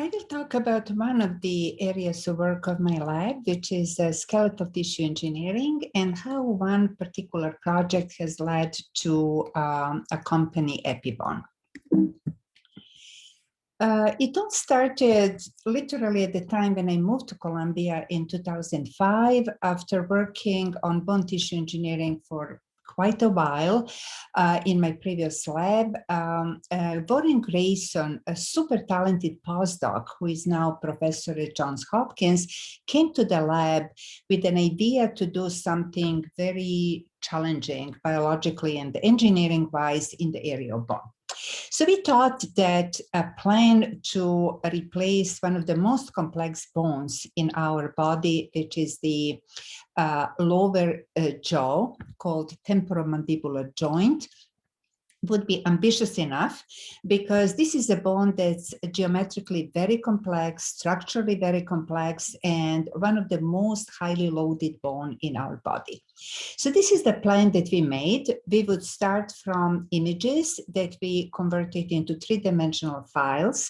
I will talk about one of the areas of work of my lab, which is skeletal tissue engineering, and how one particular project has led to a company, Epibon. It all started literally at the time when I moved to Colombia in 2005, after working on bone tissue engineering for quite a while in my previous lab. Warren Grayson, a super talented postdoc who is now professor at Johns Hopkins, came to the lab with an idea to do something very challenging biologically and engineering wise in the area of bone. So we thought that a plan to replace one of the most complex bones in our body, which is the lower jaw, called temporomandibular joint, would be ambitious enough, because this is a bone that's geometrically very complex, structurally very complex, and one of the most highly loaded bone in our body. So this is the plan that we made. We would start from images that we converted into three-dimensional files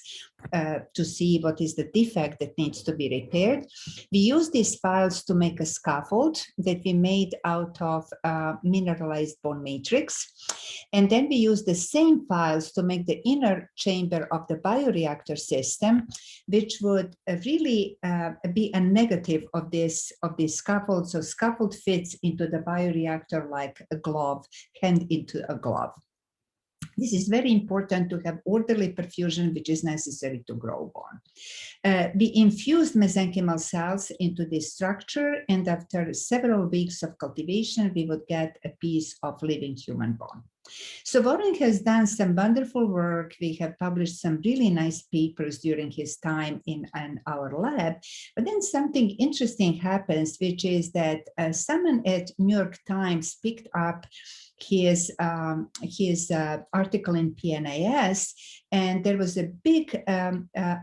to see what is the defect that needs to be repaired. We used these files to make a scaffold that we made out of mineralized bone matrix. And then we used the same files to make the inner chamber of the bioreactor system, which would really be a negative of this scaffold. So scaffold fits into the bioreactor like a glove, hand into a glove. This is very important to have orderly perfusion, which is necessary to grow bone. We infused mesenchymal cells into this structure, and after several weeks of cultivation, we would get a piece of living human bone. So Warren has done some wonderful work. We have published some really nice papers during his time in our lab. But then something interesting happens, which is that someone at New York Times picked up his article in PNAS, and there was a big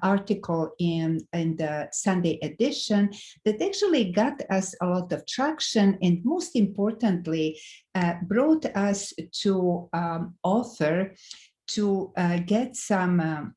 article in the Sunday edition that actually got us a lot of traction, and most importantly, brought us to offer to get some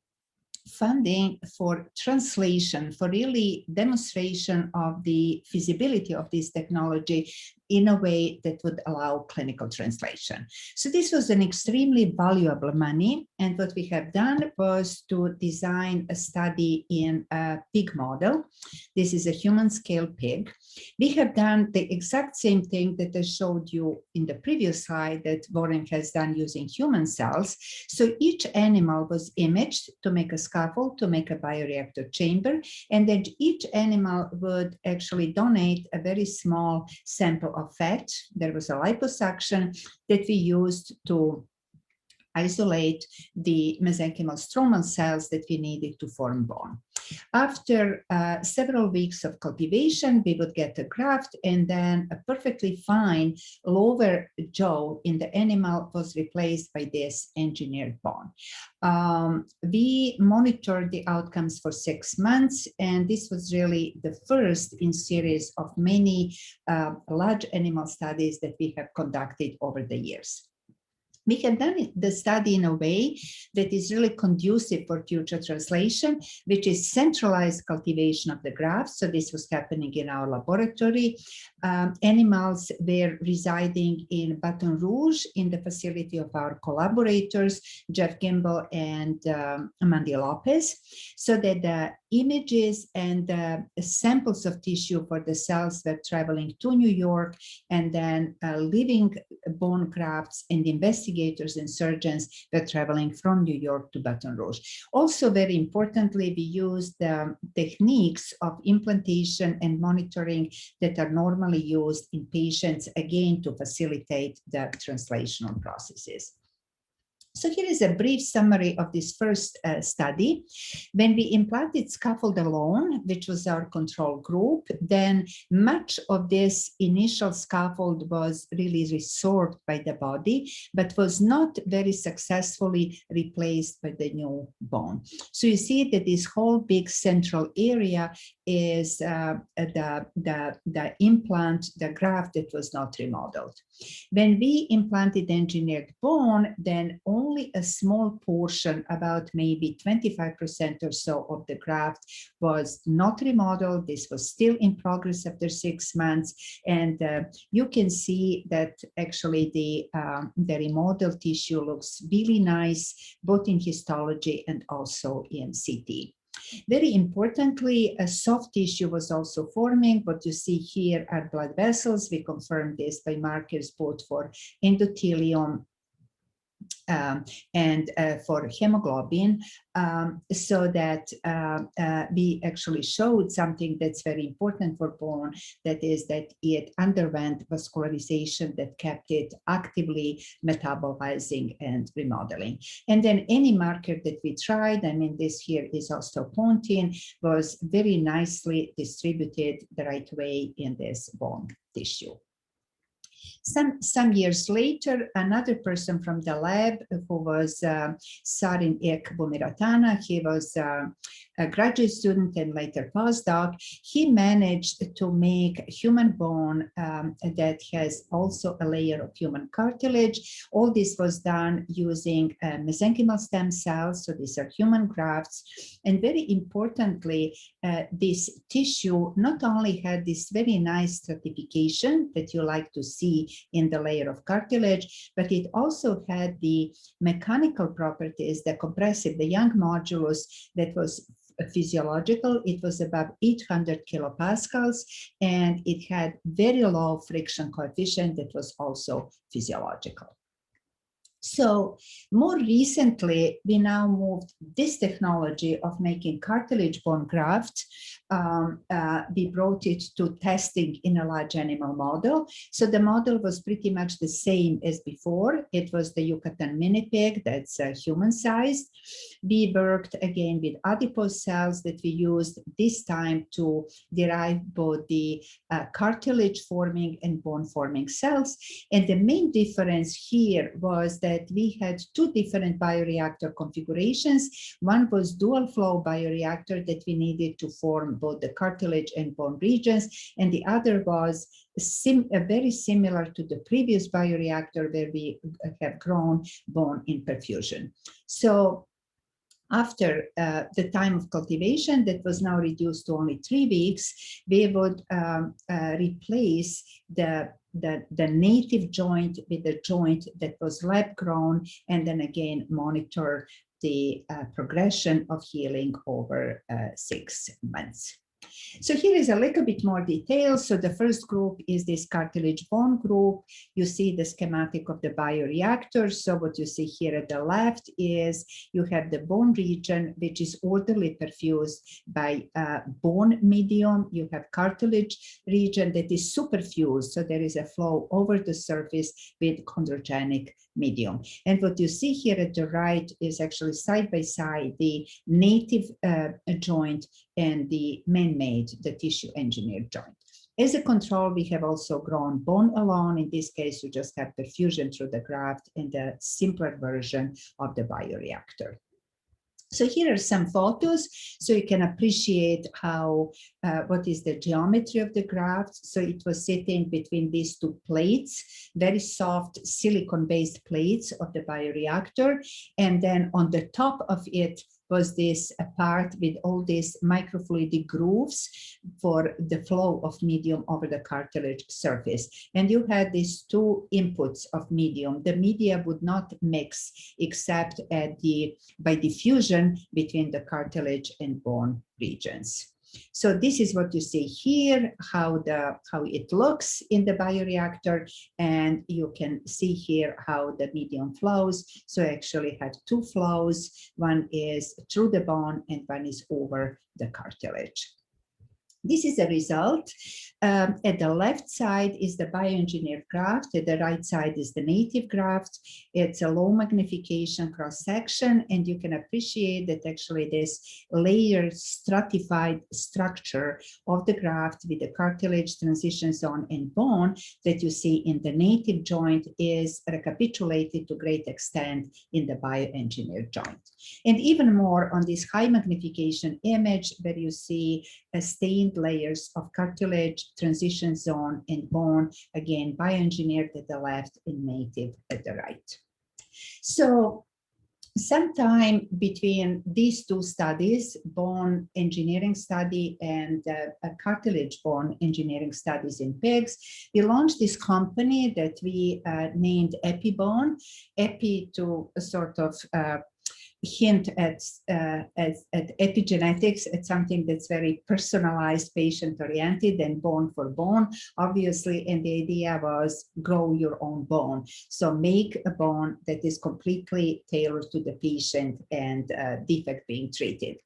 funding for translation, for really demonstration of the feasibility of this technology in a way that would allow clinical translation. So this was an extremely valuable money. And what we have done was to design a study in a pig model. This is a human scale pig. We have done the exact same thing that I showed you in the previous slide that Warren has done using human cells. So each animal was imaged to make a scaffold, to make a bioreactor chamber, and then each animal would actually donate a very small sample of fat. There was a liposuction that we used to isolate the mesenchymal stromal cells that we needed to form bone. After several weeks of cultivation, we would get a graft, and then a perfectly fine lower jaw in the animal was replaced by this engineered bone. We monitored the outcomes for 6 months, and this was really the first in series of many large animal studies that we have conducted over the years. We have done the study in a way that is really conducive for future translation, which is centralized cultivation of the grafts. So this was happening in our laboratory. Animals were residing in Baton Rouge in the facility of our collaborators, Jeff Gimbel and Mandy Lopez, so that the images and samples of tissue for the cells were traveling to New York, and then living bone grafts and investigators and surgeons were traveling from New York to Baton Rouge. Also, very importantly, we used the techniques of implantation and monitoring that are normally used in patients, again, to facilitate the translational processes. So here is a brief summary of this first study. When we implanted scaffold alone, which was our control group, then much of this initial scaffold was really resorbed by the body, but was not very successfully replaced by the new bone. So you see that this whole big central area is the implant, the graft that was not remodeled. When we implanted engineered bone, then only only a small portion, about maybe 25% or so of the graft was not remodeled. This was still in progress after 6 months. And you can see that actually the remodeled tissue looks really nice, both in histology and also in CT. Very importantly, a soft tissue was also forming. What you see here are blood vessels. We confirmed this by markers both for endothelium and for hemoglobin, so that we actually showed something that's very important for bone, that is that it underwent vascularization that kept it actively metabolizing and remodeling. And then any marker that we tried, I mean, this here is osteopontin, was very nicely distributed the right way in this bone tissue. Some years later, another person from the lab, who was Sarin Ek Bumiratana, he was a graduate student and later postdoc, he managed to make human bone that has also a layer of human cartilage. All this was done using mesenchymal stem cells, so these are human grafts. And very importantly, this tissue not only had this very nice stratification that you like to see in the layer of cartilage, but it also had the mechanical properties, the compressive, the Young modulus that was physiological. It was above 800 kilopascals, and it had very low friction coefficient that was also physiological. So more recently, we now moved this technology of making cartilage bone graft. We brought it to testing in a large animal model. So the model was pretty much the same as before. It was the Yucatan mini pig that's human-sized. We worked again with adipose cells that we used this time to derive both the cartilage forming and bone forming cells. And the main difference here was that we had two different bioreactor configurations. One was dual flow bioreactor that we needed to form both the cartilage and bone regions, and the other was very similar to the previous bioreactor where we have grown bone in perfusion. So after the time of cultivation that was now reduced to only 3 weeks, we would replace the native joint with the joint that was lab grown, and then again monitor the progression of healing over 6 months. So here is a little bit more detail. So the first group is this cartilage bone group. You see the schematic of the bioreactor. So what you see here at the left is you have the bone region, which is orderly perfused by bone medium. You have cartilage region that is superfused. So there is a flow over the surface with chondrogenic medium. And what you see here at the right is actually side by side the native joint and the man-made, the tissue engineered joint. As a control, we have also grown bone alone. In this case, you just have perfusion through the graft and the simpler version of the bioreactor. So here are some photos so you can appreciate how, what is the geometry of the graft. So it was sitting between these two plates, very soft silicone-based plates of the bioreactor. And then on the top of it was this part with all these microfluidic grooves for the flow of medium over the cartilage surface. And you had these two inputs of medium. The media would not mix except by diffusion between the cartilage and bone regions. So this is what you see here, how it looks in the bioreactor, and you can see here how the medium flows. So I actually had two flows. One is through the bone and one is over the cartilage. This is a result. At the left side is the bioengineered graft. At the right side is the native graft. It's a low magnification cross-section, and you can appreciate that actually this layered stratified structure of the graft with the cartilage, transition zone, and bone that you see in the native joint is recapitulated to great extent in the bioengineered joint. And even more on this high magnification image where you see stained layers of cartilage, transition zone, and bone, again bioengineered at the left and native at the right. So sometime between these two studies, bone engineering study and cartilage bone engineering studies in pigs, we launched this company that we named EpiBone. Epi to a sort of hint at epigenetics, at something that's very personalized, patient-oriented, and bone for bone, obviously. And the idea was grow your own bone. So make a bone that is completely tailored to the patient and defect being treated.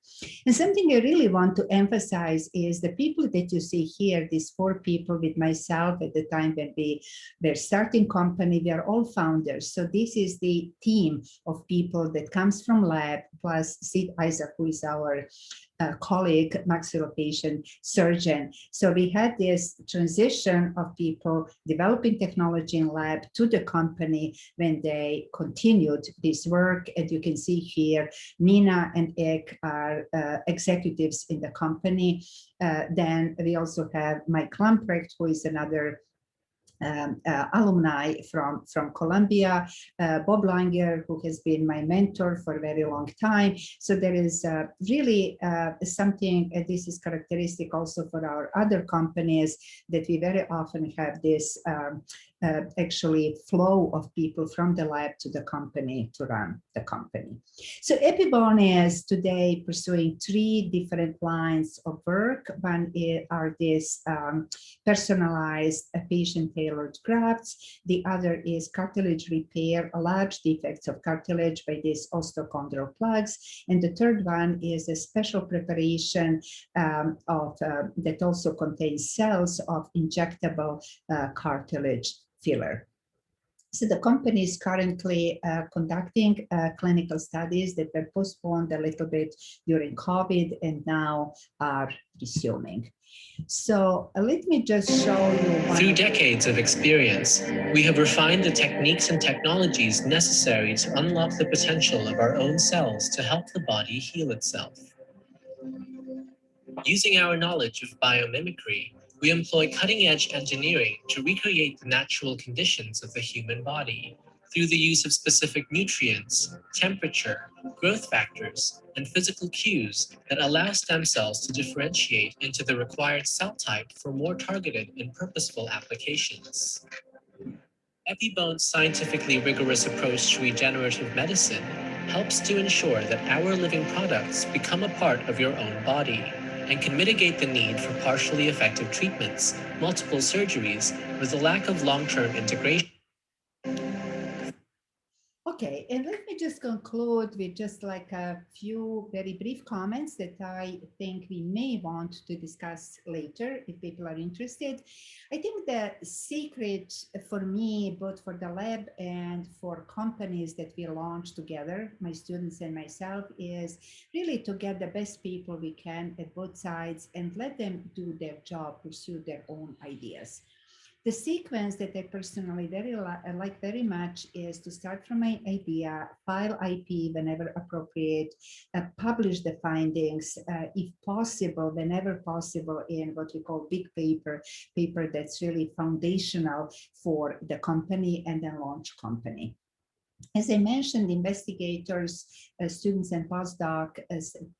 And something I really want to emphasize is the people that you see here, these 4 people with myself at the time when we were starting company, we are all founders. So this is the team of people that comes from lab, plus Sid Isaac, who is our colleague, maxillofacial surgeon. So we had this transition of people developing technology in lab to the company when they continued this work. And you can see here, Nina and Ek are executives in the company. Then we also have Mike Lamprecht, who is another alumni from Columbia, Bob Langer, who has been my mentor for a very long time. So there is really something, this is characteristic also for our other companies, that we very often have this actually flow of people from the lab to the company to run the company. So EpiBone is today pursuing 3 different lines of work. One are these personalized patient-tailored grafts. The other is cartilage repair, large defects of cartilage by these osteochondral plugs. And the third one is a special preparation that also contains cells of injectable cartilage filler. So the company is currently conducting clinical studies that were postponed a little bit during COVID and now are resuming. So let me just show you. Through decades of experience, we have refined the techniques and technologies necessary to unlock the potential of our own cells to help the body heal itself. Using our knowledge of biomimicry, we employ cutting-edge engineering to recreate the natural conditions of the human body through the use of specific nutrients, temperature, growth factors, and physical cues that allow stem cells to differentiate into the required cell type for more targeted and purposeful applications. EpiBone's scientifically rigorous approach to regenerative medicine helps to ensure that our living products become a part of your own body and can mitigate the need for partially effective treatments, multiple surgeries, or the lack of long-term integration. Okay, and let me just conclude with just like a few very brief comments that I think we may want to discuss later if people are interested. I think the secret for me, both for the lab and for companies that we launch together, my students and myself, is really to get the best people we can at both sides and let them do their job, pursue their own ideas. The sequence that I personally like very much is to start from my idea, file IP whenever appropriate, publish the findings, if possible, whenever possible, in what we call big paper that's really foundational for the company, and then launch company. As I mentioned, investigators, students and postdocs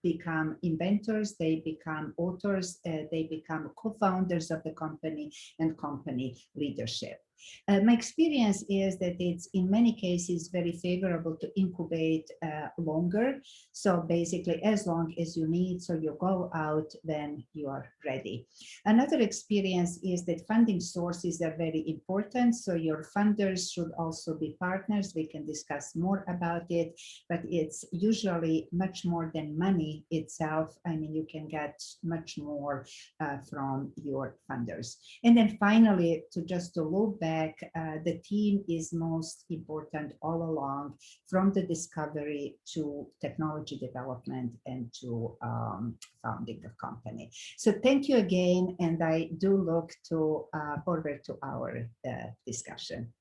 become inventors, they become authors, they become co-founders of the company and company leadership. My experience is that it's in many cases very favorable to incubate longer. So basically as long as you need, so you go out when you are ready. Another experience is that funding sources are very important. So your funders should also be partners. We can discuss more about it, but it's usually much more than money itself. I mean, you can get much more from your funders. And then finally, to look back, the team is most important all along, from the discovery to technology development and to founding the company. So thank you again, and I do look forward to our discussion.